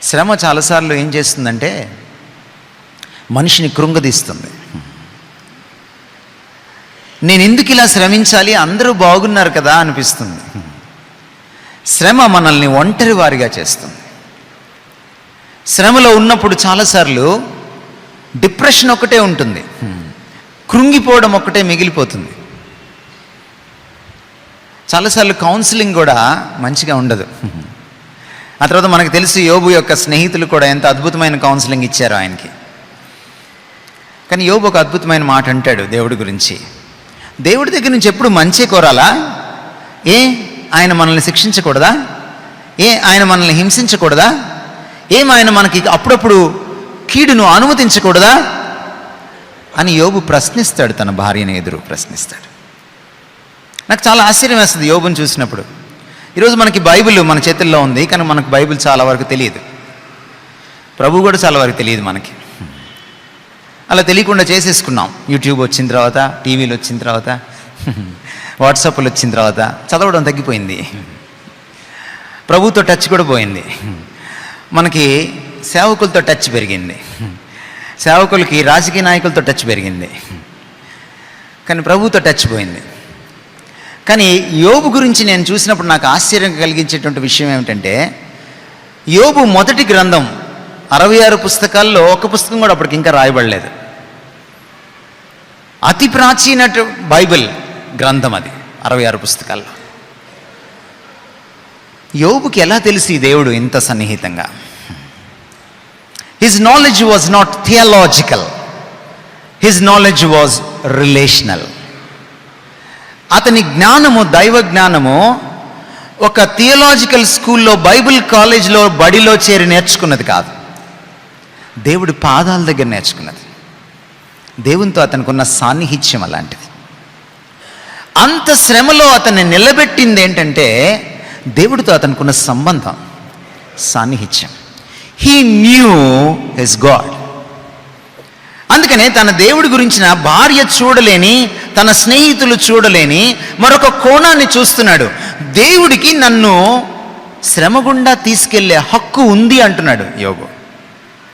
శ్రమ చాలాసార్లు ఏం చేస్తుందంటే మనిషిని కృంగదీస్తుంది. నేను ఎందుకు ఇలా శ్రమించాలి, అందరూ బాగున్నారు కదా అనిపిస్తుంది. శ్రమ మనల్ని ఒంటరి వారిగా చేస్తుంది. శ్రమలో ఉన్నప్పుడు చాలాసార్లు డిప్రెషన్ ఒకటే ఉంటుంది, కృంగిపోవడం ఒకటే మిగిలిపోతుంది. చాలాసార్లు కౌన్సిలింగ్ కూడా మంచిగా ఉండదు. ఆ తర్వాత మనకు తెలుసు యోబు యొక్క స్నేహితులు కూడా ఎంత అద్భుతమైన కౌన్సిలింగ్ ఇచ్చారో ఆయనకి. కానీ యోబు ఒక అద్భుతమైన మాట అంటాడు దేవుడి గురించి. దేవుడి దగ్గర నుంచి ఎప్పుడు మంచి కోరాలా? ఆయన మనల్ని శిక్షించకూడదా? ఆయన మనల్ని హింసించకూడదా? ఆయన మనకి అప్పుడప్పుడు కీడును అనుమతించకూడదా అని యోబు ప్రశ్నిస్తాడు, తన భార్యని ఎదురు ప్రశ్నిస్తాడు. నాకు చాలా ఆశ్చర్యం వేస్తుంది యోబుని చూసినప్పుడు. ఈరోజు మనకి బైబిల్ మన చేతుల్లో ఉంది, కానీ మనకు బైబిల్ చాలా వరకు తెలియదు. ప్రభు కూడా చాలా వరకు తెలియదు మనకి. అలా తెలియకుండా చేసేసుకున్నాం. యూట్యూబ్ వచ్చిన తర్వాత, టీవీలు వచ్చిన తర్వాత, వాట్సాప్లు వచ్చిన తర్వాత చదవడం తగ్గిపోయింది. ప్రభుతో టచ్ కూడా పోయింది. మనకి సేవకులతో టచ్ పెరిగింది, సేవకులకి రాజకీయ నాయకులతో టచ్ పెరిగింది, కానీ ప్రభుతో టచ్ పోయింది. కానీ యోబు గురించి నేను చూసినప్పుడు నాకు ఆశ్చర్యం కలిగించేటువంటి విషయం ఏమిటంటే, యోబు మొదటి గ్రంథం 66 పుస్తకాల్లో ఒక పుస్తకం కూడా అప్పటికి ఇంకా రాయబడలేదు. అతి ప్రాచీన బైబిల్ గ్రంథం అది, 66 పుస్తకాల్లో. యోబుకి ఎలా తెలిసి దేవుడు ఇంత సన్నిహితంగా? His knowledge was not theological, his knowledge was relational. అతని జ్ఞానము, దైవ జ్ఞానము ఒక థియలాజికల్ స్కూల్లో, బైబిల్ కాలేజ్లో, బడిలో చేరి నేర్చుకున్నది కాదు. దేవుడి పాదాల దగ్గర నేర్చుకున్నది. దేవునితో అతనికి ఉన్న సాన్నిహిత్యం అలాంటిది. అంత శ్రమలో అతన్ని నిలబెట్టింది ఏంటంటే దేవుడితో అతనికున్న సంబంధం, సాన్నిహిత్యం. He knew his God. అందుకనే తన దేవుడి గురించిన భార్య చూడలేని, తన స్నేహితులు చూడలేని మరొక కోణాన్ని చూస్తున్నాడు. దేవుడికి నన్ను శ్రమ గుండా తీసుకెళ్లే హక్కు ఉంది అంటున్నాడు యోబు.